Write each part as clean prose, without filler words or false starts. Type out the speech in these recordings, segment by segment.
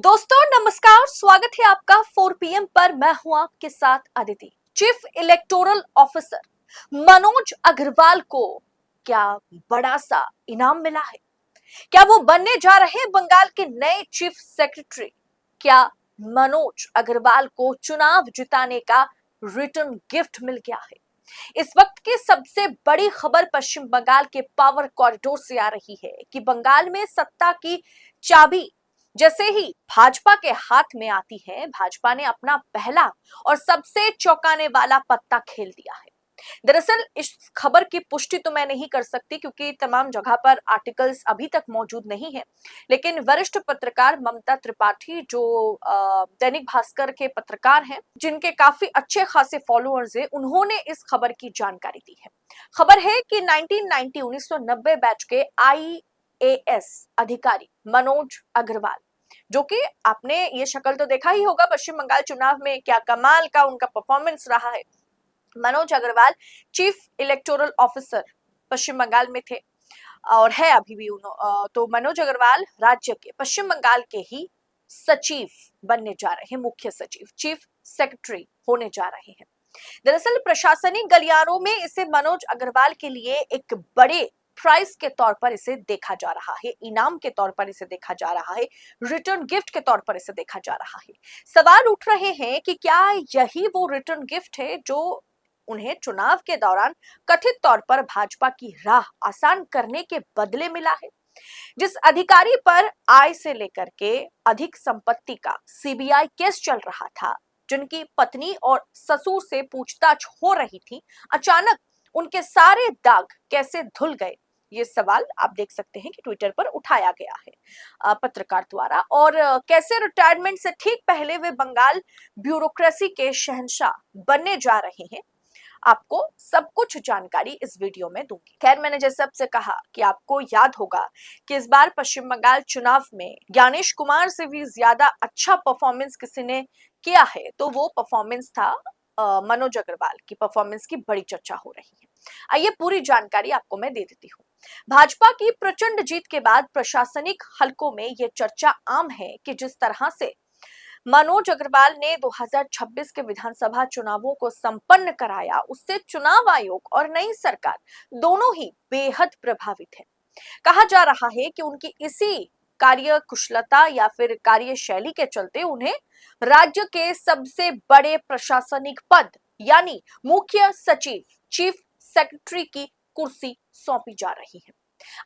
दोस्तों नमस्कार, स्वागत है आपका 4 PM पर। मैं हूं आपके साथ Aditi. Chief electoral officer Manoj Agrawal को क्या बड़ा सा इनाम मिला है? क्या वो बनने जा रहे हैं बंगाल के नए चीफ सेक्रेटरी? क्या मनोज अग्रवाल को चुनाव जिताने का रिटर्न गिफ्ट मिल गया है? इस वक्त की सबसे बड़ी खबर पश्चिम बंगाल के पावर कॉरिडोर से आ रही है कि बंगाल में सत्ता की चाबी जैसे ही भाजपा के हाथ में आती है, भाजपा ने अपना पहला और सबसे चौंकाने वाला पत्ता खेल दिया है। दरअसल इस खबर की पुष्टि तो मैं नहीं कर सकती क्योंकि तमाम जगह पर आर्टिकल्स अभी तक मौजूद नहीं है, लेकिन वरिष्ठ पत्रकार ममता त्रिपाठी जो दैनिक भास्कर के पत्रकार हैं, जिनके काफी अच्छे खासे फॉलोअर्स हैं, उन्होंने इस खबर की जानकारी दी है। खबर है कि 1990 बैच के IAS अधिकारी मनोज अग्रवाल, जो कि आपने ये शक्ल तो देखा ही होगा पश्चिम बंगाल चुनाव में, क्या कमाल का उनका परफॉर्मेंस रहा है। Manoj Agarwal chief electoral officer Paschim Bangal में थे और है अभी भी। तो मनोज अग्रवाल राज्य के पश्चिम बंगाल के ही सचिव बनने जा रहे हैं, मुख्य सचिव, चीफ सेक्रेटरी होने जा रहे हैं। दरअसल प्रशासनिक गलियारों में इसे मनोज अग्रवाल के लिए एक बड़े प्राइस के तौर पर इसे देखा जा रहा है, इनाम के तौर पर इसे देखा जा रहा है, रिटर्न गिफ्ट के तौर पर इसे देखा जा रहा है। सवाल उठ रहे हैं कि क्या यही वो रिटर्न गिफ्ट है जो उन्हें चुनाव के दौरान कथित तौर पर भाजपा की राह आसान करने के बदले मिला है? जिस अधिकारी पर आय से लेकर के अधिक संपत्ति का CBI केस चल रहा था, जिनकी पत्नी और ससुर से पूछताछ हो रही थी, अचानक उनके सारे दाग कैसे धुल गए? ये सवाल आप देख सकते हैं कि ट्विटर पर उठाया गया है पत्रकार द्वारा। और कैसे रिटायरमेंट से ठीक पहले वे बंगाल ब्यूरोक्रेसी के शहंशाह बनने जा रहे हैं, आपको सब कुछ जानकारी इस वीडियो में दूंगी। खैर, मैंने जैसे सबसे कहा कि आपको याद होगा कि इस बार पश्चिम बंगाल चुनाव में ज्ञानेश कुमार से भी ज्यादा अच्छा परफॉर्मेंस किसी ने किया है, तो वो परफॉर्मेंस था मनोज अग्रवाल की। परफॉर्मेंस की बड़ी चर्चा हो रही है। आइए पूरी जानकारी आपको मैं दे देती हूँ। भाजपा की प्रचंड जीत के बाद प्रशासनिक हलकों में यह चर्चा आम है कि जिस तरह से मनोज अग्रवाल ने 2026 के विधानसभा चुनावों को संपन्न कराया, उससे चुनाव आयोग और नई सरकार दोनों ही बेहद प्रभावित है। कहा जा रहा है कि उनकी इसी कार्य कुशलता या फिर कार्यशैली के चलते उन्हें राज्य के सबसे बड़े प्रशासनिक पद यानी मुख्य सचिव, चीफ सेक्रेटरी की कुर्सी सौंपी जा रही है।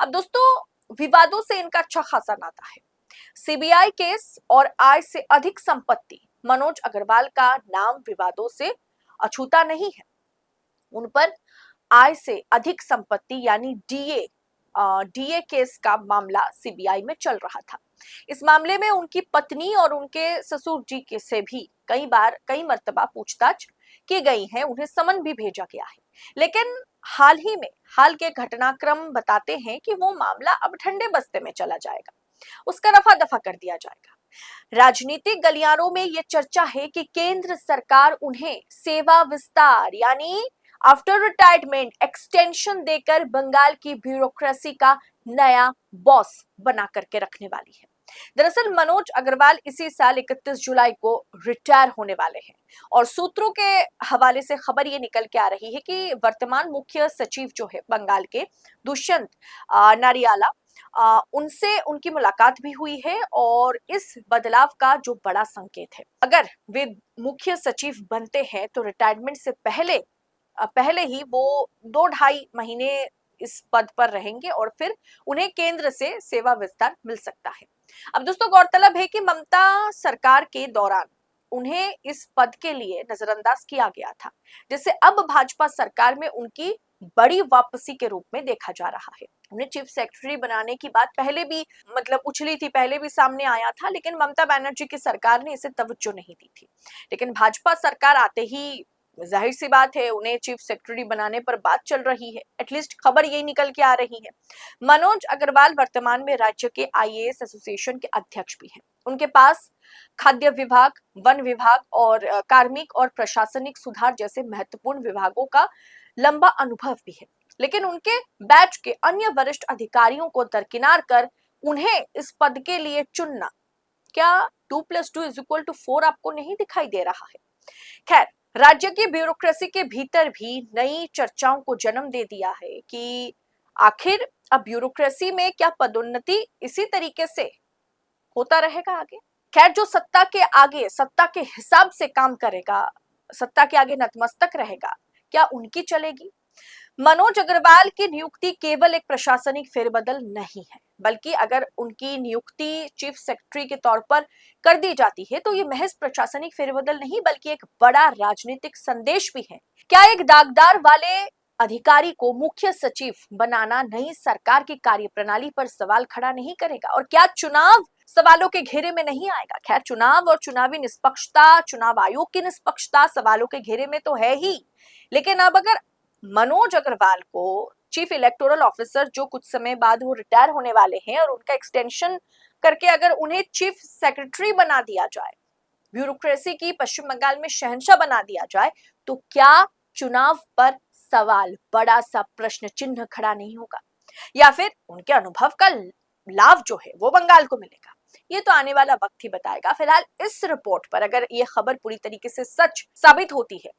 अब दोस्तों, विवादों से इनका अच्छा खासा नाता है। CBI केस और आय से अधिक संपत्ति, मनोज अग्रवाल का नाम विवादों से अछूता नहीं है। उन पर आय से अधिक संपत्ति यानी DA केस का मामला CBI में चल रहा था। इस मामले में उनकी पत्नी और उनके ससुर जी के से भी कई मर्तबा पूछताछ की गई है, उन्हें समन भी भेजा गया है। लेकिन हाल के घटनाक्रम बताते हैं कि वो मामला अब ठंडे बस्ते में चला जाएगा, उसका रफा दफा कर दिया जाएगा। राजनीतिक गलियारों में यह चर्चा है कि केंद्र सरकार उन्हें सेवा विस्तार यानी आफ्टर रिटायरमेंट एक्सटेंशन देकर बंगाल की ब्यूरोक्रेसी का नया बॉस बना करके रखने वाली है। दरअसल मनोज अग्रवाल इसी साल 31 जुलाई को रिटायर होने वाले हैं और सूत्रों के हवाले से खबर ये निकल के आ रही है कि वर्तमान मुख्य सचिव जो है बंगाल के, दुष्यंत नारियाला, उनसे उनकी मुलाकात भी हुई है और इस बदलाव का जो बड़ा संकेत है, अगर वे मुख्य सचिव बनते हैं तो रिटायरमेंट से पहले ही वो 2-2.5 महीने इस पद पर रहेंगे और फिर उन्हें केंद्र से सेवा विस्तार मिल सकता है। अब दोस्तों, गौरतलब है कि ममता सरकार के दौरान उन्हें इस पद के लिए नजरअंदाज किया गया था, जिसे अब भाजपा सरकार में उनकी बड़ी वापसी के रूप में देखा जा रहा है। उन्हें चीफ सेक्रेटरी बनाने की बात पहले भी उछली थी, पहले भी सामने आया था, लेकिन ममता बनर्जी की सरकार ने इसे तवज्जो नहीं दी थी। लेकिन भाजपा सरकार आते ही जाहिर सी बात है उन्हें चीफ सेक्रेटरी बनाने पर बात चल रही है, एटलीस्ट खबर यही निकल के आ रही है। मनोज अग्रवाल वर्तमान में राज्य के IAS एसोसिएशन के अध्यक्ष भी हैं। उनके पास खाद्य विभाग, वन विभाग और कार्मिक और प्रशासनिक सुधार जैसे महत्वपूर्ण विभागों का लंबा अनुभव भी है। लेकिन उनके बैच के अन्य वरिष्ठ अधिकारियों को दरकिनार कर उन्हें इस पद के लिए चुनना क्या 2+2=4 आपको नहीं दिखाई दे रहा है? खैर, राज्य की ब्यूरोक्रेसी के भीतर भी नई चर्चाओं को जन्म दे दिया है कि आखिर अब ब्यूरोक्रेसी में क्या पदोन्नति इसी तरीके से होता रहेगा आगे? खैर, जो सत्ता के आगे सत्ता के हिसाब से काम करेगा, सत्ता के आगे नतमस्तक रहेगा, क्या उनकी चलेगी? मनोज अग्रवाल की नियुक्ति केवल एक प्रशासनिक फेरबदल नहीं है, बल्कि अगर उनकी नियुक्ति चीफ सेक्रेटरी के तौर पर कर दी जाती है तो ये महज प्रशासनिक फेरबदल नहीं बल्कि एक बड़ा राजनीतिक संदेश भी है। क्या एक दागदार वाले अधिकारी को मुख्य सचिव बनाना नई सरकार की कार्यप्रणाली पर सवाल खड़ा नहीं करेगा? और क्या चुनाव सवालों के घेरे में नहीं आएगा? खैर, चुनाव और चुनावी निष्पक्षता, चुनाव आयोग की निष्पक्षता सवालों के घेरे में तो है ही, लेकिन अब अगर मनोज अग्रवाल को चीफ इलेक्टोरल ऑफिसर, जो कुछ समय बाद वो रिटायर होने वाले हैं, और उनका एक्सटेंशन करके अगर उन्हें चीफ सेक्रेटरी बना दिया जाए, ब्यूरोक्रेसी की पश्चिम बंगाल में शहंशाह बना दिया जाए, तो क्या चुनाव पर सवाल, बड़ा सा प्रश्न चिन्ह खड़ा नहीं होगा? या फिर उनके अनुभव का लाभ जो है वो बंगाल को मिलेगा? ये तो आने वाला वक्त ही बताएगा। फिलहाल इस रिपोर्ट पर अगर ये खबर पूरी तरीके से सच साबित होती है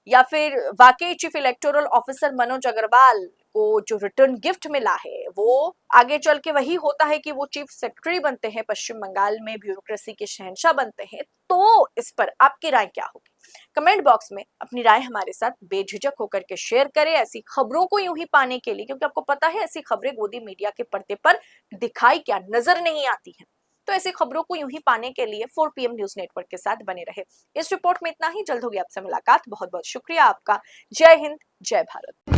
या फिर वाकई chief electoral officer Manoj Agrawal को जो रिटर्न गिफ्ट मिला है वो आगे चल के वही होता है कि वो चीफ सेक्रेटरी बनते हैं, पश्चिम बंगाल में ब्यूरोक्रेसी के शहंशाह बनते हैं, तो इस पर आपकी राय क्या होगी? कमेंट बॉक्स में अपनी राय हमारे साथ बेझिझक होकर के शेयर करें। ऐसी खबरों को यूं ही पाने के लिए, क्योंकि आपको पता है ऐसी खबरें गोदी मीडिया के पर्दे पर दिखाई क्या नजर नहीं आती है, तो ऐसी खबरों को यूं ही पाने के लिए 4 PM न्यूज नेटवर्क के साथ बने रहे। इस रिपोर्ट में इतना ही। जल्द होगी आपसे मुलाकात। बहुत बहुत शुक्रिया आपका। जय हिंद, जय भारत।